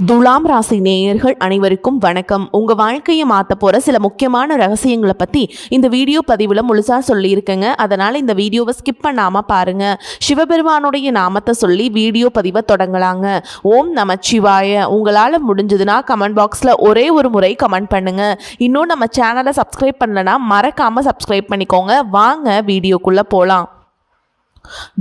துலாம் ராசி நேயர்கள் அனைவருக்கும் வணக்கம். உங்க வாழ்க்கையை மாற்ற போற சில முக்கியமான ரகசியங்களை பத்தி இந்த வீடியோ பதிவில் முழுசா சொல்லியிருக்கேங்க. அதனால இந்த வீடியோவை ஸ்கிப் பண்ணாம பாருங்க. சிவபெருமானுடைய நாமத்தை சொல்லி வீடியோ பதிவை தொடங்கலாங்க. ஓம் நமச்சிவாய. உங்களால் முடிஞ்சதுன்னா கமெண்ட் பாக்ஸில் ஒரே ஒரு முறை கமெண்ட் பண்ணுங்க. இன்னும் நம்ம சேனலை சப்ஸ்கிரைப் பண்ணலன்னா மறக்காம சப்ஸ்கிரைப் பண்ணிக்கோங்க. வாங்க வீடியோக்குள்ள போகலாம்.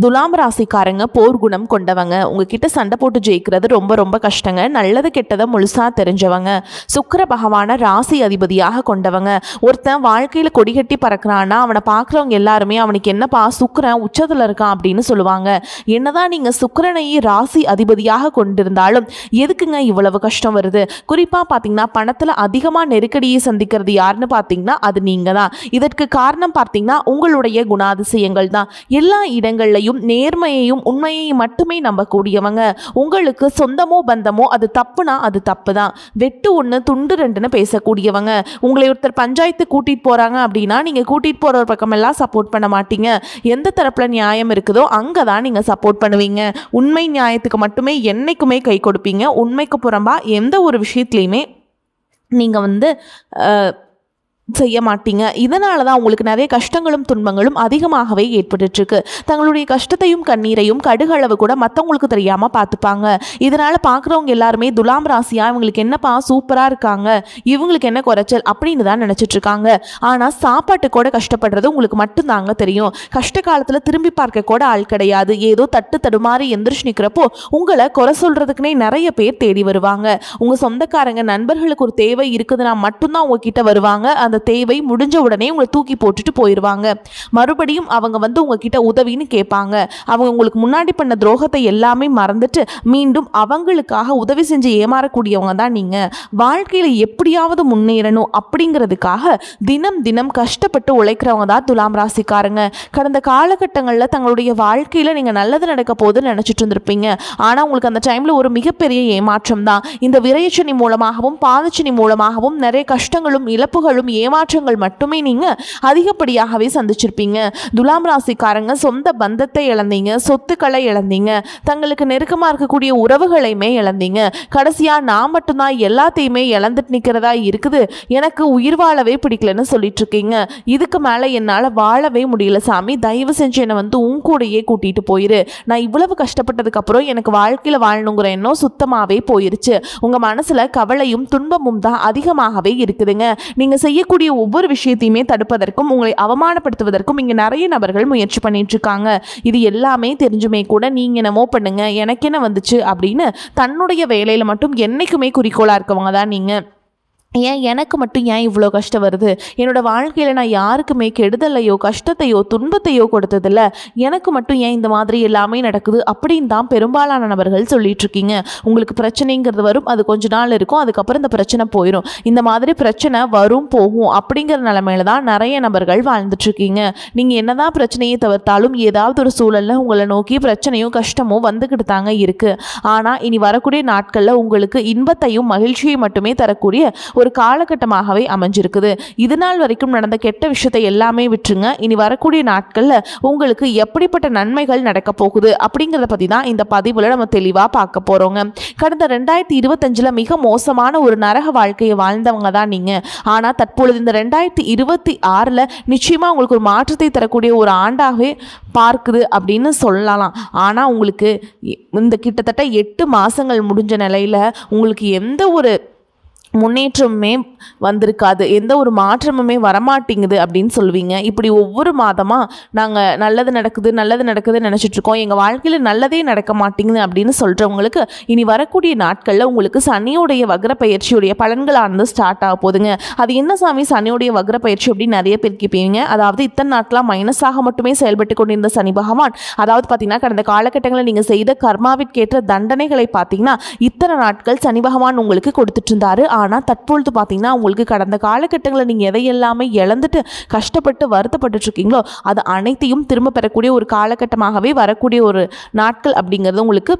துலாம் ராசிக்காரங்க போர் குணம் கொண்டவங்க. உங்ககிட்ட சண்டை போட்டு ஜெயிக்கிறது ரொம்ப ரொம்ப கஷ்டங்க. நல்லது கெட்டதை முழுசா தெரிஞ்சவங்க. சுக்கிர பகவான ராசி அதிபதியாக கொண்டவங்க. ஒருத்தன் வாழ்க்கையில் கொடிகட்டி பறக்கிறான்னா அவனை பார்க்குறவங்க எல்லாருமே அவனுக்கு என்னப்பா சுக்கிரன் உச்சத்தில் இருக்கான் அப்படின்னு சொல்லுவாங்க. என்னதான் நீங்கள் சுக்கிரனை ராசி அதிபதியாக கொண்டிருந்தாலும் எதுக்குங்க இவ்வளவு கஷ்டம் வருது? குறிப்பாக பார்த்தீங்கன்னா பணத்தில் அதிகமாக நெருக்கடியை சந்திக்கிறது யாருன்னு பார்த்தீங்கன்னா அது நீங்கள் தான். இதற்கு காரணம் பார்த்தீங்கன்னா உங்களுடைய குணாதிசயங்கள் தான். எல்லா இடங்கள்லையும் நேர்மையையும் உண்மையையும் மட்டுமே நம்பக்கூடியவங்க. உங்களுக்கு சொந்தமோ பந்தமோ அது தப்புனா அது தப்பு தான். வெட்டு ஒன்று துண்டு ரெண்டுன்னு பேசக்கூடியவங்க. உங்களை ஒருத்தர் பஞ்சாயத்து கூட்டிகிட்டு போகிறாங்க அப்படின்னா நீங்கள் கூட்டிகிட்டு போகிற ஒரு பக்கமெல்லாம் சப்போர்ட் பண்ண மாட்டீங்க. எந்த தரப்பில் நியாயம் இருக்குதோ அங்கே தான் நீங்கள் சப்போர்ட் பண்ணுவீங்க. உண்மை நியாயத்துக்கு மட்டுமே என்னைக்குமே கை கொடுப்பீங்க. உண்மைக்கு புறம்பா எந்த ஒரு விஷயத்துலையுமே நீங்கள் செய்ய மாட்டீங்க. இதனால தான் உங்களுக்கு நிறைய கஷ்டங்களும் துன்பங்களும் அதிகமாகவே ஏற்பட்டுருக்கு. தங்களுடைய கஷ்டத்தையும் கண்ணீரையும் கடுகளவு கூட மற்றவங்களுக்கு தெரியாமல் பார்த்துப்பாங்க. இதனால் பார்க்குறவங்க எல்லாருமே துலாம் ராசியாக இவங்களுக்கு என்னப்பா சூப்பராக இருக்காங்க, இவங்களுக்கு என்ன குறைச்சல் அப்படின்னு தான் நினச்சிட்ருக்காங்க. ஆனால் சாப்பாட்டு கூட கஷ்டப்படுறது உங்களுக்கு மட்டும்தாங்க தெரியும். கஷ்ட காலத்தில் திரும்பி பார்க்க கூட ஆள் கிடையாது. ஏதோ தட்டு தடுமாறி எந்திரிச்சு நிற்கிறப்போ உங்களை குறை சொல்கிறதுக்குனே நிறைய பேர் தேடி வருவாங்க. உங்கள் சொந்தக்காரங்க நண்பர்களுக்கு ஒரு தேவை இருக்குதுன்னா மட்டும்தான் உங்ககிட்ட வருவாங்க. அந்த தேவை முடிஞ்ச உடனே உங்களை தூக்கி போட்டுட்டு போயிடுவாங்க. மறுபடியும் அவங்க உங்ககிட்ட உதவின்னு கேட்பாங்க. அவங்க உங்களுக்கு முன்னாடி பண்ண துரோகத்தை எல்லாமே மறந்துட்டு மீண்டும் அவங்களுக்காக உதவி செஞ்சு ஏமாறக்கூடியவங்க தான் நீங்க. வாழ்க்கையில் எப்படியாவது முன்னேறணும் அப்படிங்கிறதுக்காக தினம் தினம் கஷ்டப்பட்டு உழைக்கிறவங்க தான் துலாம் ராசிக்காரங்க. கடந்த காலகட்டங்களில் தங்களுடைய வாழ்க்கையில் நீங்கள் நல்லது நடக்க போகுதுன்னு நினச்சிட்டு இருந்திருப்பீங்க. ஆனால் உங்களுக்கு அந்த டைமில் ஒரு மிகப்பெரிய ஏமாற்றம் தான். இந்த விரையச்சனி மூலமாகவும் பாதச்சனி மூலமாகவும் நிறைய கஷ்டங்களும் இழப்புகளும் ஏமாற்றங்கள் மட்டுமே நீங்கள் அதிகப்படியாகவே சந்திச்சிருப்பீங்க. துலாம் ராசிக்காரங்க சொந்த பந்தத்தை இழந்தீங்க, சொத்துக்களை இழந்தீங்க, தங்களுக்கு நெருக்கமாக இருக்கக்கூடிய உறவுகளையுமே இழந்தீங்க. கடைசியாக நான் மட்டும்தான் எல்லாத்தையுமே இழந்துட்டு நிற்கிறதா இருக்குது, எனக்கு உயிர் வாழவே பிடிக்கலன்னு சொல்லிட்டு இருக்கீங்க. இதுக்கு மேலே என்னால் வாழவே முடியல சாமி, தயவு செஞ்சு என்னை உன் கூடையே கூட்டிகிட்டு போயிரு. நான் இவ்வளவு கஷ்டப்பட்டதுக்கப்புறம் எனக்கு வாழ்க்கையில் வாழணுங்கிற எண்ணம் சுத்தமாகவே போயிருச்சு. உங்கள் மனசில் கவலையும் துன்பமும் தான் அதிகமாகவே இருக்குதுங்க. நீங்கள் செய்யக்கூடிய ஒவ்வொரு விஷயத்தையுமே தடுப்பதற்கும் உங்களை அவமானப்படுத்துவதற்கும் இங்கே நிறைய நபர்கள் முயற்சி பண்ணிட்டு இருக்காங்க. இது எல்லாமே தெரிஞ்சுமே கூட நீங்க என்னமோ பண்ணுங்க, எனக்கு என்ன வந்துச்சு அப்படின்னு தன்னுடைய வேலையில மட்டும் என்னைக்குமே குறிக்கோளா இருக்கவங்க தான் நீங்க. எனக்கு மட்டும் ஏன் இவ்வளோ கஷ்டம் வருது? என்னோடய வாழ்க்கையில் நான் யாருக்குமே கெடுதலையோ கஷ்டத்தையோ துன்பத்தையோ கொடுத்ததில்ல, எனக்கு மட்டும் ஏன் இந்த மாதிரி எல்லாமே நடக்குது அப்படின்னு தான் பெரும்பாலான நபர்கள் சொல்லிகிட்ருக்கீங்க. உங்களுக்கு பிரச்சனைங்கிறது வரும், அது கொஞ்ச நாள் இருக்கும், அதுக்கப்புறம் இந்த பிரச்சனை போயிடும். இந்த மாதிரி பிரச்சனை வரும் போகும் அப்படிங்கிற நிலைமையில தான் நிறைய நபர்கள் வாழ்ந்துட்டுருக்கீங்க. நீங்கள் என்ன தான் பிரச்சனையை தவிர்த்தாலும் ஏதாவது ஒரு சூழலில் உங்களை நோக்கி பிரச்சனையும் கஷ்டமும் வந்துக்கிட்டு தாங்க இருக்குது. ஆனால் இனி வரக்கூடிய நாட்களில் உங்களுக்கு இன்பத்தையும் மகிழ்ச்சியை மட்டுமே தரக்கூடிய ஒரு காலகட்டமாகவே அமைஞ்சிருக்குது. இது நாள் வரைக்கும் நடந்த கெட்ட விஷயத்தை எல்லாமே விட்டுருங்க. இனி வரக்கூடிய நாட்களில் உங்களுக்கு எப்படிப்பட்ட நன்மைகள் நடக்க போகுது அப்படிங்கிறத பற்றி தான் இந்த பதிவில் நம்ம தெளிவாக பார்க்க போகிறோங்க. கடந்த 2025 மிக மோசமான ஒரு நரக வாழ்க்கையை வாழ்ந்தவங்க தான் நீங்கள். ஆனால் தற்பொழுது இந்த 2026 நிச்சயமாக உங்களுக்கு ஒரு மாற்றத்தை தரக்கூடிய ஒரு ஆண்டாகவே பார்க்குது அப்படின்னு சொல்லலாம். ஆனால் உங்களுக்கு இந்த கிட்டத்தட்ட 8 மாதங்கள் முடிஞ்ச நிலையில் உங்களுக்கு எந்த ஒரு முன்னேற்றமுமே வந்திருக்காது, எந்த ஒரு மாற்றமுமே வரமாட்டேங்குது அப்படின்னு சொல்லுவீங்க. இப்படி ஒவ்வொரு மாதமாக நாங்கள் நல்லது நடக்குதுன்னு நினச்சிட்ருக்கோம், எங்கள் வாழ்க்கையில் நல்லதே நடக்க மாட்டேங்குது அப்படின்னு சொல்கிறவங்களுக்கு இனி வரக்கூடிய நாட்களில் உங்களுக்கு சனியோடைய வக்ர பயிற்சியுடைய பலன்களானது ஸ்டார்ட் ஆக போகுதுங்க. அது என்ன சாமி சனியோடைய வக்ர பயிற்சி அப்படின்னு நிறைய பேர் கேட்பீங்க. அதாவது இத்தனை நாட்களாக மைனஸாக மட்டுமே செயல்பட்டு கொண்டிருந்த சனி பகவான், அதாவது பார்த்தீங்கன்னா கடந்த காலகட்டங்களில் நீங்கள் செய்த கர்மாவிற்கேற்ற தண்டனைகளை பார்த்தீங்கன்னா இத்தனை நாட்கள் சனி பகவான் உங்களுக்கு கொடுத்துட்டு இருந்தாரு. ஆனால் தற்பொழுது பார்த்தீங்கன்னா உங்களுக்கு கடந்த காலகட்டங்களில் நீங்கள் எதையெல்லாமே இழந்துட்டு கஷ்டப்பட்டு வருத்தப்பட்டு இருக்கீங்களோ அது அனைத்தையும் திரும்ப பெறக்கூடிய ஒரு காலகட்டமாகவே வரக்கூடிய ஒரு நாட்கள் அப்படிங்கிறது உங்களுக்கு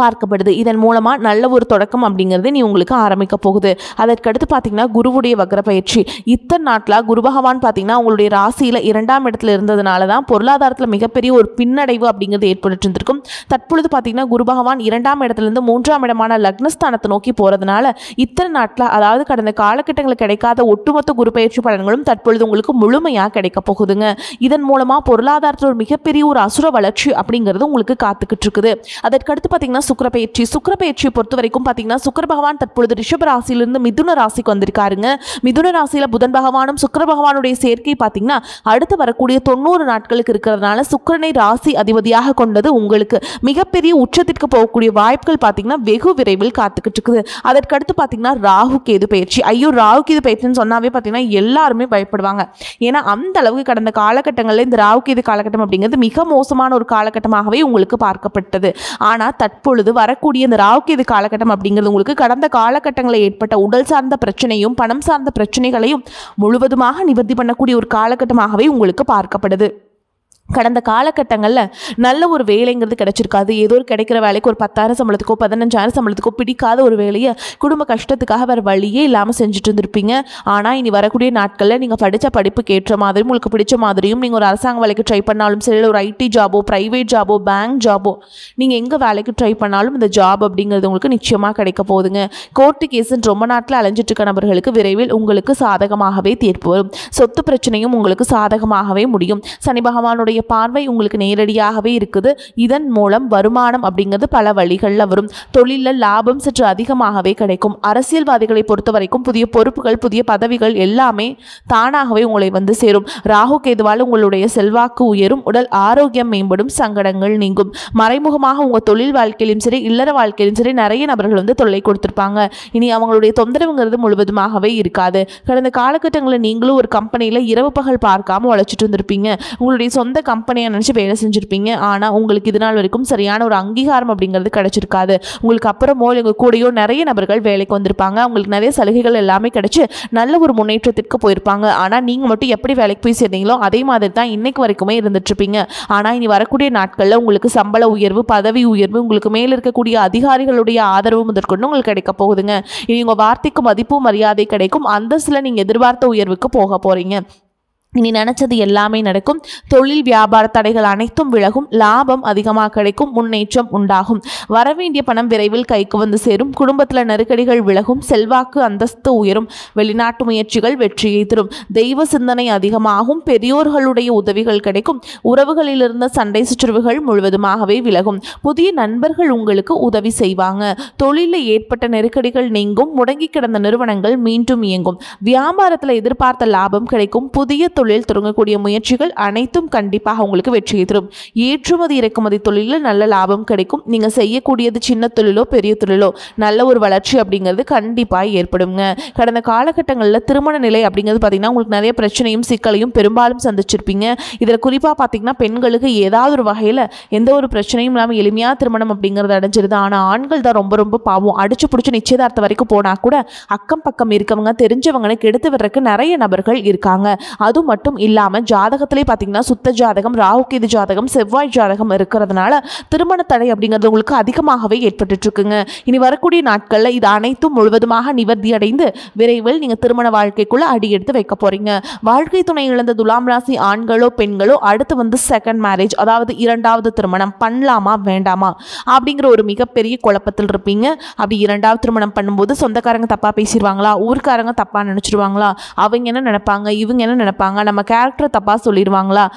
பார்க்கப்படுது. இதன் மூலமாக நல்ல ஒரு தொடக்கம் அப்படிங்கிறது நீ உங்களுக்கு ஆரம்பிக்க போகுது. அதற்கடுத்து பார்த்தீங்கன்னா குருவுடைய வக்ர பயிற்சி. இத்தனை நாட்டில் குரு பகவான் பார்த்தீங்கன்னா உங்களுடைய ராசியில் 2ஆம் இடத்துல இருந்ததுனால தான் பொருளாதாரத்தில் மிகப்பெரிய ஒரு பின்னடைவு அப்படிங்கிறது ஏற்பட்டு இருந்திருக்கும். தற்பொழுது பார்த்தீங்கன்னா குரு பகவான் 2ஆம் இடத்துலேருந்து 3ஆம் இடமான லக்னஸ்தானத்தை நோக்கி போகிறதுனால இத்தனை நாட்டில், அதாவது கடந்த காலகட்டங்களில் கிடைக்காத ஒட்டுமொத்த குரு பயிற்சி பலன்களும் தற்பொழுது உங்களுக்கு முழுமையாக கிடைக்க போகுதுங்க. இதன் மூலமாக பொருளாதாரத்தில் ஒரு மிகப்பெரிய ஒரு அசுர வளர்ச்சி அப்படிங்கிறது உங்களுக்கு காத்துக்கிட்டு இருக்குது. அதற்கடுத்து பார்த்தீங்கன்னா சுக்கிர பயிற்சியை பொறுத்த வரைக்கும் பார்த்தீங்கன்னா சுக்கிர பகவான் தற்பொழுது ரிஷப ராசியிலிருந்து மிதுன ராசிக்கு வந்திருக்காருங்க. மிதுன ராசியில் புதன் பகவானும் சுக்கிர பகவானுடைய சேர்க்கை பார்த்தீங்கன்னா அடுத்து வரக்கூடிய 90 நாட்களுக்கு இருக்கிறதுனால சுக்கிரனை ராசி அதிபதியாக கொண்டது உங்களுக்கு மிகப்பெரிய உச்சத்திற்கு போகக்கூடிய வாய்ப்புகள் பார்த்தீங்கன்னா வெகு விரைவில் காத்துக்கிட்டு இருக்குது. அதற்கடுத்து பார்த்தீங்கன்னா ராகு கேது பயிற்சி. ஐயோ, ராகு கேது பயிற்சின்னு சொன்னாவே பார்த்தீங்கன்னா எல்லாருமே பயப்படுவாங்க. ஏன்னா அந்த அளவுக்கு கடந்த காலகட்டங்களில் இந்த ராகு கேது காலகட்டம் அப்படிங்கிறது மிக மோசமான ஒரு காலகட்டமாகவே உங்களுக்கு பார்க்கப்பட்டது. ஆனால் தற்பொழுது வரக்கூடிய இந்த ராகு கேது காலகட்டம் அப்படிங்கிறது உங்களுக்கு கடந்த காலகட்டங்களில் ஏற்பட்ட உடல் சார்ந்த பிரச்சனையும் பணம் சார்ந்த பிரச்சனைகளையும் முழுவதுமாக நிவர்த்தி பண்ணக்கூடிய ஒரு காலகட்டமாகவே உங்களுக்கு பார்க்கப்படுது. கடந்த காலகட்டங்களில் நல்ல ஒரு வேலைங்கிறது கிடைச்சிருக்காது. ஏதோ ஒரு கிடைக்கிற வேலைக்கு ஒரு 10,000 சம்பளத்துக்கோ 15,000 சம்பளத்துக்கோ பிடிக்காத ஒரு வேலையை குடும்ப கஷ்டத்துக்காக வேறு வழியே இல்லாமல் செஞ்சுட்டு இருந்திருப்பீங்க. ஆனால் இனி வரக்கூடிய நாட்களில் நீங்கள் படித்த படிப்புக்கு ஏற்ற மாதிரியும் உங்களுக்கு பிடிச்ச மாதிரியும் நீங்கள் ஒரு அரசாங்க வேலைக்கு ட்ரை பண்ணாலும் சரி, ஒரு ஐடி ஜாபோ, ப்ரைவேட் ஜாபோ, பேங்க் ஜாபோ, நீங்கள் எங்கே வேலைக்கு ட்ரை பண்ணாலும் இந்த ஜாப் அப்படிங்கிறது உங்களுக்கு நிச்சயமாக கிடைக்க போகுதுங்க. கோர்ட்டு கேஸுன்னு ரொம்ப நாட்டில் அலைஞ்சிட்டு இருக்க நபர்களுக்கு விரைவில் உங்களுக்கு சாதகமாகவே தீர்ப்பு வரும். சொத்து பிரச்சனையும் உங்களுக்கு சாதகமாகவே முடியும். சனி பகவானுடைய பார்வை உங்களுக்கு நேரடியாகவே இருக்குது. இதன் மூலம் வருமானம் அப்படிங்கிறது பல வழிகளில் வரும். தொழிலில் லாபம் சற்று அதிகமாகவே கிடைக்கும். அரசியல்வாதிகளை பொறுத்த வரைக்கும் புதிய பொறுப்புகள், புதிய பதவிகள் எல்லாமே தானாகவே உங்களை வந்து சேரும். ராகு கேதுவால் உங்களுடைய செல்வாக்கு உயரும், உடல் ஆரோக்கியம் மேம்படும், சங்கடங்கள் நீங்கும். மறைமுகமாக உங்கள் தொழில் வாழ்க்கையிலும் சரி, இல்லற வாழ்க்கையிலும் சரி நிறைய நபர்கள் வந்து தொல்லை கொடுத்துருப்பாங்க. இனி அவங்களுடைய தொந்தரவுங்கிறது முழுவதுமாகவே இருக்காது. கடந்த காலகட்டங்களில் நீங்களும் ஒரு கம்பெனியில் இரவு பகல் பார்க்காம உழைச்சிட்டு இருந்திருப்பீங்க. உங்களுடைய சொந்த கம்பெனியை நினச்சி வேலை செஞ்சுருப்பீங்க. ஆனால் உங்களுக்கு இது நாள் வரைக்கும் சரியான ஒரு அங்கீகாரம் அப்படிங்கிறது கிடைச்சிருக்காது. உங்களுக்கு அப்புறமோ உங்கள் கூடயோ நிறைய நபர்கள் வேலைக்கு வந்திருப்பாங்க. அவங்களுக்கு நிறைய சலுகைகள் எல்லாமே கிடைச்சி நல்ல ஒரு முன்னேற்றத்திற்கு போயிருப்பாங்க. ஆனால் நீங்கள் மட்டும் எப்படி வேலைக்கு போய் சேர்ந்தீங்களோ அதே மாதிரி தான் இன்னைக்கு வரைக்குமே இருந்துட்டுருப்பீங்க. ஆனால் இனி வரக்கூடிய நாட்களில் உங்களுக்கு சம்பள உயர்வு, பதவி உயர்வு, உங்களுக்கு மேலே இருக்கக்கூடிய அதிகாரிகளுடைய ஆதரவு முதற்கொண்டு உங்களுக்கு கிடைக்க போகுதுங்க. இனி உங்கள் வார்த்தைக்கு மதிப்பு மரியாதை கிடைக்கும். அந்தஸ்தில் நீங்கள் எதிர்பார்த்த உயர்வுக்கு போக போகிறீங்க. இனி நினச்சது எல்லாமே நடக்கும். தொழில் வியாபார தடைகள் அனைத்தும் விலகும். லாபம் அதிகமாக கிடைக்கும். முன்னேற்றம் உண்டாகும். வரவேண்டிய பணம் விரைவில் கைக்கு வந்து சேரும். குடும்பத்தில் நெருக்கடிகள் விலகும். செல்வாக்கு அந்தஸ்து உயரும். வெளிநாட்டு முயற்சிகள் வெற்றியை தரும். தெய்வ சிந்தனை அதிகமாகும். பெரியோர்களுடைய உதவிகள் கிடைக்கும். உறவுகளிலிருந்த சண்டை சுற்றுவுகள் முழுவதுமாகவே விலகும். புதிய நண்பர்கள் உங்களுக்கு உதவி செய்வாங்க. தொழிலில் ஏற்பட்ட நெருக்கடிகள் நீங்கும். முடங்கி கிடந்த நிறுவனங்கள் மீண்டும் இயங்கும். வியாபாரத்தில் எதிர்பார்த்த லாபம் கிடைக்கும். புதிய தொழில் தொடங்கக்கூடிய முயற்சிகள் அனைத்தும் கண்டிப்பாக உங்களுக்கு வெற்றியை தரும். ஏற்றுமதி இறக்குமதி தொழிலில் நல்ல லாபம் கிடைக்கும். நீங்கள் செய்யக்கூடியது சின்ன தொழிலோ பெரிய தொழிலோ நல்ல ஒரு வளர்ச்சி அப்படிங்கிறது கண்டிப்பாக ஏற்படுங்க. கடந்த காலகட்டங்களில் திருமண நிலை அப்படிங்கிறது பார்த்திங்கன்னா உங்களுக்கு நிறைய பிரச்சனையும் சிக்கலையும் பெரும்பாலும் சந்திச்சிருப்பீங்க. இதில் குறிப்பாக பார்த்திங்கன்னா பெண்களுக்கு ஏதாவது ஒரு வகையில் எந்த ஒரு பிரச்சனையும் இல்லாமல் எளிமையாக திருமணம் அப்படிங்கிறது அடைஞ்சிருது. ஆனால் ஆண்கள் தான் ரொம்ப ரொம்ப பாவம். அடிச்சு பிடிச்சி நிச்சயதார்த்தம் வரைக்கும் போனால் கூட அக்கம் பக்கம் இருக்கவங்க தெரிஞ்சவங்களுக்கு எடுத்து வர்றதுக்கு நிறைய நபர்கள் இருக்காங்க. அதுவும் மட்டும் இல்லாமல் ஜாதகத்திலே பார்த்தீங்கன்னா சுத்த ஜாதகம், ராகு கேது ஜாதகம், செவ்வாய் ஜாதகம் இருக்கிறதுனால திருமண தடை அப்படிங்கிறது உங்களுக்கு அதிகமாகவே ஏற்பட்டு இருக்குங்க. இனி வரக்கூடிய நாட்களில் இது அனைத்தும் முழுவதுமாக நிவர்த்தி அடைந்து விரைவில் நீங்கள் திருமண வாழ்க்கைக்குள்ள அடி எடுத்து வைக்க போறீங்க. வாழ்க்கை துணை இழந்த துலாம் ராசி ஆண்களோ பெண்களோ அடுத்து வந்து செகண்ட் மேரேஜ், அதாவது 2வது திருமணம் பண்ணலாமா வேண்டாமா அப்படிங்கிற ஒரு மிகப்பெரிய குழப்பத்தில் இருப்பீங்க. அப்படி 2வது திருமணம் பண்ணும்போது சொந்தக்காரங்க தப்பாக பேசிடுவாங்களா, ஊருக்காரங்க தப்பாக நினச்சிடுவாங்களா, அவங்க என்ன நினைப்பாங்க, இவங்க என்ன நினைப்பாங்க, நம்ம கேரக்டர் தப்பாக சொல்லிடுவாங்களா,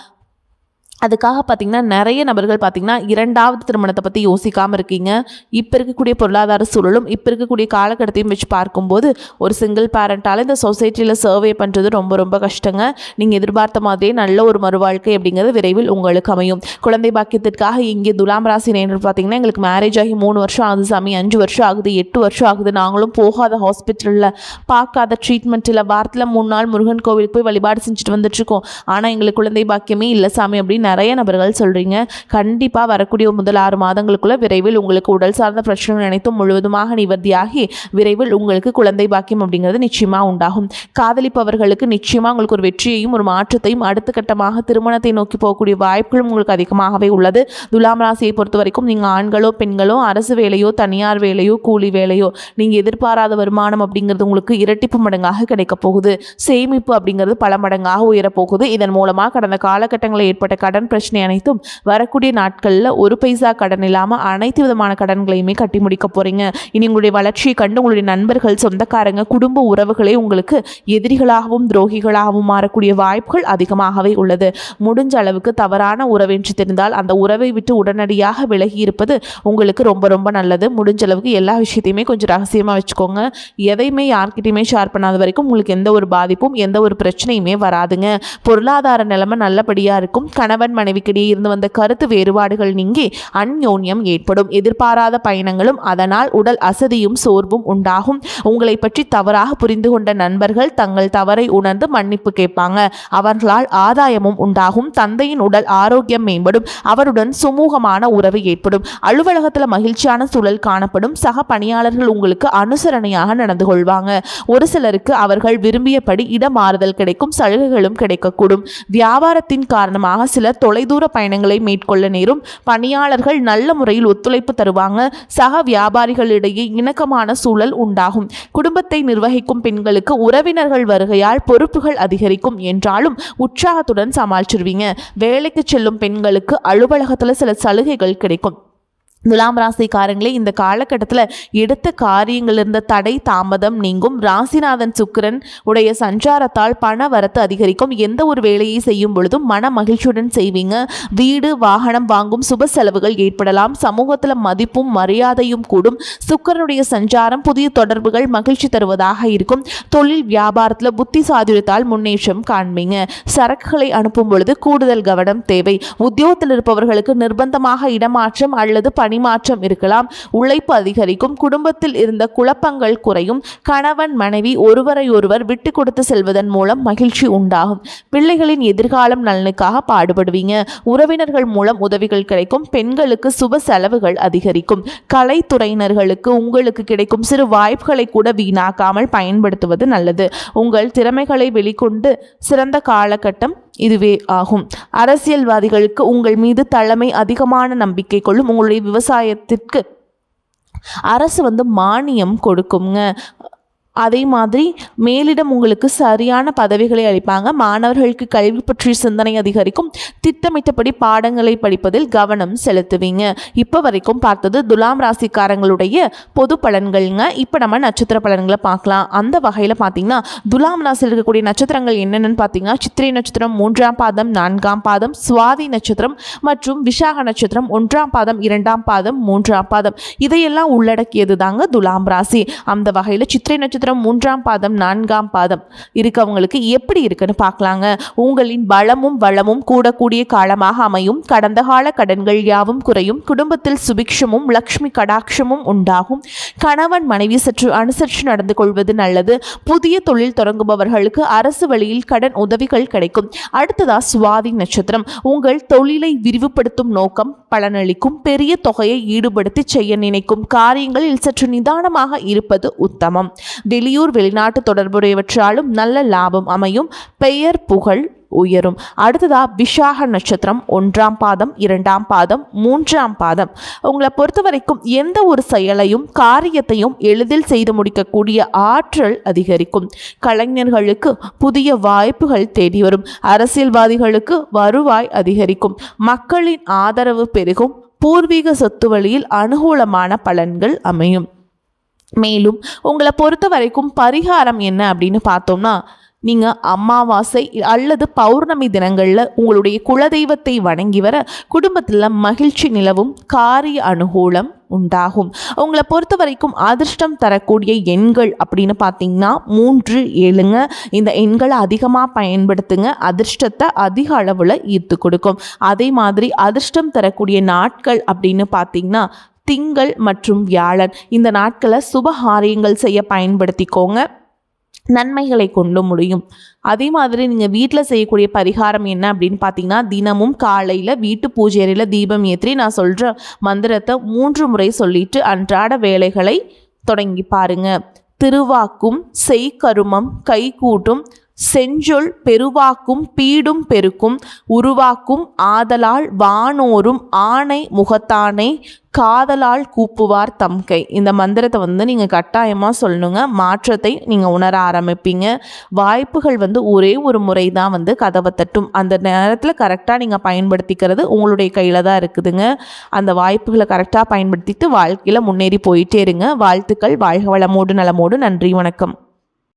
அதுக்காக பார்த்திங்கன்னா நிறைய நபர்கள் பார்த்திங்கன்னா 2வது திருமணத்தை பற்றி யோசிக்காமல் இருக்கீங்க. இப்போ இருக்கக்கூடிய பொருளாதார சூழலும் இப்போ இருக்கக்கூடிய காலகட்டத்தையும் வச்சு பார்க்கும்போது ஒரு சிங்கிள் பேரண்ட்டால் இந்த சொசைட்டியில் சர்வே பண்ணுறது ரொம்ப ரொம்ப கஷ்டங்க. நீங்கள் எதிர்பார்த்த மாதிரியே நல்ல ஒரு மறுவாழ்க்கை அப்படிங்கிறது விரைவில் உங்களுக்கு அமையும். குழந்தை பாக்கியத்திற்காக இங்கே துலாம் ராசி நேர்கள் பார்த்திங்கன்னா எங்களுக்கு மேரேஜ் ஆகி 3 வருஷம் ஆகுது சாமி, 5 வருஷம் ஆகுது, 8 வருஷம் ஆகுது, நாங்களும் போகாத ஹாஸ்பிட்டலில் பார்க்காத ட்ரீட்மெண்ட்டில் வாரத்தில் 3 நாள் முருகன் கோவிலுக்கு போய் வழிபாடு செஞ்சுட்டு வந்துட்டுருக்கோம். ஆனால் எங்களுக்கு குழந்தை பாக்கியமே இல்லை சாமி அப்படின்னு நிறைய நபர்கள் சொல்கிறீங்க. கண்டிப்பாக வரக்கூடிய முதல் 6 மாதங்களுக்குள்ள விரைவில் உங்களுக்கு உடல் சார்ந்த பிரச்சனைகள் அனைத்தும் முழுவதுமாக நிவர்த்தியாகி விரைவில் உங்களுக்கு குழந்தை பாக்கியம் அப்படிங்கிறது நிச்சயமாக உண்டாகும். காதலிப்பவர்களுக்கு நிச்சயமாக உங்களுக்கு ஒரு வெற்றியையும் ஒரு மாற்றத்தையும் அடுத்த கட்டமாக திருமணத்தை நோக்கி போகக்கூடிய வாய்ப்புகளும் உங்களுக்கு அதிகமாகவே உள்ளது. துலாம் ராசியை பொறுத்த வரைக்கும் நீங்கள் ஆண்களோ பெண்களோ அரசு வேலையோ தனியார் வேலையோ கூலி வேலையோ நீங்கள் எதிர்பாராத வருமானம் அப்படிங்கிறது உங்களுக்கு இரட்டிப்பு மடங்காக கிடைக்க போகுது. சேமிப்பு அப்படிங்கிறது பல மடங்காக உயரப்போகுது. இதன் மூலமாக கடந்த காலகட்டங்களில் ஏற்பட்ட கடன் பிரச்சனை அனைத்தும் வரக்கூடிய நாட்களில் ஒரு பைசா கடன் இல்லாமல் அனைத்து விதமான கடன்களையுமே கட்டி முடிக்க போறீங்க. இனி உங்களுடைய வளர்ச்சியை கண்டு உங்களுடைய நண்பர்கள், சொந்தக்காரங்க, குடும்ப உறவுகளே உங்களுக்கு எதிரிகளாகவும் துரோகிகளாகவும் மாறக்கூடிய வாய்ப்புகள் அதிகமாகவே உள்ளது. முடிஞ்ச அளவுக்கு தவறான உறவென்று தெரிந்தால் அந்த உறவை விட்டு உடனடியாக விலகி இருப்பது உங்களுக்கு ரொம்ப ரொம்ப நல்லது. முடிஞ்ச அளவுக்கு எல்லா விஷயத்தையுமே கொஞ்சம் ரகசியமாக வச்சுக்கோங்க. எதையுமே யார்கிட்டையுமே ஷேர் பண்ணாத வரைக்கும் உங்களுக்கு எந்த ஒரு பாதிப்பும் எந்த ஒரு பிரச்சனையுமே வராதுங்க. பொருளாதார நிலைமை நல்லபடியாக இருக்கும். கணவன் மனைவிக்கிடையே இருந்து வந்த கருத்து வேறுபாடுகள் நீங்கி அந்யோன்யம் ஏற்படும். எதிர்பாராத பயணங்களும் அதனால் உடல் அசதியும் சோர்வும் உண்டாகும். உங்களை பற்றி தவறாக புரிந்து கொண்ட நண்பர்கள் தங்கள் தவறை உணர்ந்து மன்னிப்பு கேட்பாங்க. அவர்களால் ஆதாயமும் உண்டாகும். தந்தையின் உடல் ஆரோக்கியம் மேம்படும். அவருடன் சுமூகமான உறவு ஏற்படும். அலுவலகத்தில் மகிழ்ச்சியான சூழல் காணப்படும். சக பணியாளர்கள் உங்களுக்கு அனுசரணையாக நடந்து கொள்வாங்க. ஒரு சிலருக்கு அவர்கள் விரும்பியபடி இடமாறுதல் கிடைக்கும். சலுகைகளும் கிடைக்கக்கூடும். வியாபாரத்தின் காரணமாக சிலர் தொலைதூர பயணங்களை மேற்கொள்ள நேரும். பணியாளர்கள் நல்ல முறையில் ஒத்துழைப்பு தருவாங்க. சக வியாபாரிகளிடையே இணக்கமான சூழல் உண்டாகும். குடும்பத்தை நிர்வகிக்கும் பெண்களுக்கு உறவினர்கள் வருகையால் பொறுப்புகள் அதிகரிக்கும் என்றாலும் உற்சாகத்துடன் சமாளிச்சிருவீங்க. வேலைக்கு செல்லும் பெண்களுக்கு அலுவலகத்தில் சில சலுகைகள் கிடைக்கும். துலாம் ராசிக்காரங்களே, இந்த காலகட்டத்தில் எடுத்த காரியங்கள் இருந்த தடை தாமதம் நீங்கும். ராசிநாதன் சுக்கிரன் உடைய சஞ்சாரத்தால் பண வரத்து அதிகரிக்கும். எந்த ஒரு வேலையை செய்யும் பொழுதும் மன மகிழ்ச்சியுடன் செய்வீங்க. வீடு வாகனம் வாங்கும் சுப செலவுகள் ஏற்படலாம். சமூகத்தில் மதிப்பும் மரியாதையும் கூடும். சுக்கிரனுடைய சஞ்சாரம் புதிய தொடர்புகள் மகிழ்ச்சி தருவதாக இருக்கும். தொழில் வியாபாரத்தில் புத்தி சாதுரியத்தால் முன்னேற்றம் காண்பீங்க. சரக்குகளை அனுப்பும் பொழுது கூடுதல் கவனம் தேவை. உத்தியோகத்தில் இருப்பவர்களுக்கு நிர்பந்தமாக இடமாற்றம் அல்லது பணிமாற்றம் இருக்கலாம். உழைப்பு அதிகரிக்கும். குடும்பத்தில் இருந்த குழப்பங்கள் குறையும். கணவன் மனைவி ஒருவரை ஒருவர் விட்டு கொடுத்து செல்வதன் மூலம் மகிழ்ச்சி உண்டாகும். பிள்ளைகளின் எதிர்காலம் நலனுக்காக பாடுபடுவீங்க. உறவினர்கள் மூலம் உதவிகள் கிடைக்கும். பெண்களுக்கு சுப செலவுகள் அதிகரிக்கும். கலைத்துறையினர்களுக்கு உங்களுக்கு கிடைக்கும் சிறு வாய்ப்புகளை கூட வீணாக்காமல் பயன்படுத்துவது நல்லது. உங்கள் திறமைகளை வெளிக்கொண்டு சிறந்த காலகட்டம் இதுவே ஆகும். அரசியல்வாதிகளுக்கு உங்கள் மீது தலைமை அதிகமான நம்பிக்கை கொள்ளும். உங்களுடைய விவசாயத்திற்கு அரசு மானியம் கொடுக்குங்க. அதே மாதிரி மேலிடம் உங்களுக்கு சரியான பதவிகளை அளிப்பாங்க. மாணவர்களுக்கு கல்வி பற்றிய சிந்தனை அதிகரிக்கும். திட்டமிட்டபடி பாடங்களை படிப்பதில் கவனம் செலுத்துவீங்க. இப்போ வரைக்கும் பார்த்தது துலாம் ராசிக்காரங்களுடைய பொது பலன்கள்ங்க. இப்போ நம்ம நட்சத்திர பலன்களை பார்க்கலாம். அந்த வகையில் பார்த்தீங்கன்னா துலாம் ராசியில் இருக்கக்கூடிய நட்சத்திரங்கள் என்னென்னு பார்த்தீங்கன்னா சித்திரை நட்சத்திரம் 3ஆம் பாதம் 4ஆம் பாதம், சுவாதி நட்சத்திரம் மற்றும் விசாக நட்சத்திரம் 1ஆம் பாதம் 2ஆம் பாதம் 3ஆம் பாதம், இதையெல்லாம் உள்ளடக்கியது தாங்க துலாம் ராசி. அந்த வகையில் சித்திரை நட்சத்திரம் 3ஆம் பாதம் 4ஆம் பாதம் இருக்கவங்களுக்கு எப்படி இருக்குன்னு பார்க்கலாங்க. உங்களின் பலமும் வளமும் கூடக்கூடிய காலமாக அமையும். கடந்த கால கடன்கள் யாவும் குறையும். குடும்பத்தில் சுபிக்ஷமும் லக்ஷ்மி கடாட்சமும் உண்டாகும். கணவன் மனைவி சற்று அனுசரித்து நடந்து கொள்வது நல்லது. புதிய தொழில் தொடங்குபவர்களுக்கு அரசு வழியில் கடன் உதவிகள் கிடைக்கும். அடுத்ததா சுவாதி நட்சத்திரம். உங்கள் தொழிலை விரிவுபடுத்தும் நோக்கம் பலனளிக்கும். பெரிய தொகையை ஈடுபடுத்தி செய்ய நினைக்கும் காரியங்களில் சற்று நிதானமாக இருப்பது உத்தமம். வெளியூர் வெளிநாட்டு தொடர்புடையவற்றாலும் நல்ல லாபம் அமையும். பெயர் புகழ் உயரும். அடுத்ததா விசாக நட்சத்திரம் 1ஆம் பாதம் 2ஆம் பாதம் 3ஆம் பாதம். உங்களை பொறுத்த வரைக்கும் எந்த ஒரு செயலையும் காரியத்தையும் எளிதில் செய்து முடிக்கக்கூடிய ஆற்றல் அதிகரிக்கும். கலைஞர்களுக்கு புதிய வாய்ப்புகள் தேடி வரும். அரசியல்வாதிகளுக்கு வருவாய் அதிகரிக்கும். மக்களின் ஆதரவு பெருகும். பூர்வீக சொத்து வழியில் அனுகூலமான பலன்கள் அமையும். மேலும் உங்களை பொறுத்த வரைக்கும் பரிகாரம் என்ன அப்படின்னு பார்த்தோம்னா, நீங்கள் அமாவாசை அல்லது பௌர்ணமி தினங்களில் உங்களுடைய குலதெய்வத்தை வணங்கி வர குடும்பத்தில் மகிழ்ச்சி நிலவும். காரிய அனுகூலம் உண்டாகும். உங்களை பொறுத்த வரைக்கும் அதிர்ஷ்டம் தரக்கூடிய எண்கள் அப்படின்னு பார்த்தீங்கன்னா 3, 7ங்க. இந்த எண்களை அதிகமாக பயன்படுத்துங்க. அதிர்ஷ்டத்தை அதிக அளவில் ஈர்த்து கொடுக்கும். அதே மாதிரி அதிர்ஷ்டம் தரக்கூடிய நாட்கள் அப்படின்னு பார்த்தீங்கன்னா திங்கள் மற்றும் வியாழன். இந்த நாட்களை சுபகாரியங்கள் செய்ய பயன்படுத்திக்கோங்க. நன்மைகளை கொண்டு முடியும். அதே மாதிரி நீங்கள் வீட்டில் செய்யக்கூடிய பரிகாரம் என்ன அப்படின்னு பார்த்தீங்கன்னா, தினமும் காலையில் வீட்டு பூஜை அறையில் தீபம் ஏற்றி நான் சொல்கிற மந்திரத்தை 3 முறை சொல்லிட்டு அன்றாட வேலைகளை தொடங்கி பாருங்க. திருவாக்கும் செய்கருமம் கைகூட்டும் செஞ்சொல் பெருவாக்கும் பீடும் பெருக்கும் உருவாக்கும் ஆதலால் வானோரும் ஆணை முகத்தானை காதலால் கூப்புவார் தம்கை. இந்த மந்திரத்தை நீங்கள் கட்டாயமாக சொல்லணுங்க. மாற்றத்தை நீங்கள் உணர ஆரம்பிப்பீங்க. வாய்ப்புகள் ஒரே ஒரு முறை தான் கதவை தட்டும். அந்த நேரத்தில் கரெக்டாக நீங்கள் பயன்படுத்திக்கிறது உங்களுடைய கையில் தான் இருக்குதுங்க. அந்த வாய்ப்புகளை கரெக்டாக பயன்படுத்திட்டு வாழ்க்கையில் முன்னேறி போயிட்டே இருங்க. வாழ்த்துக்கள். வாழ்க வளமோடு நலமோடு. நன்றி, வணக்கம்.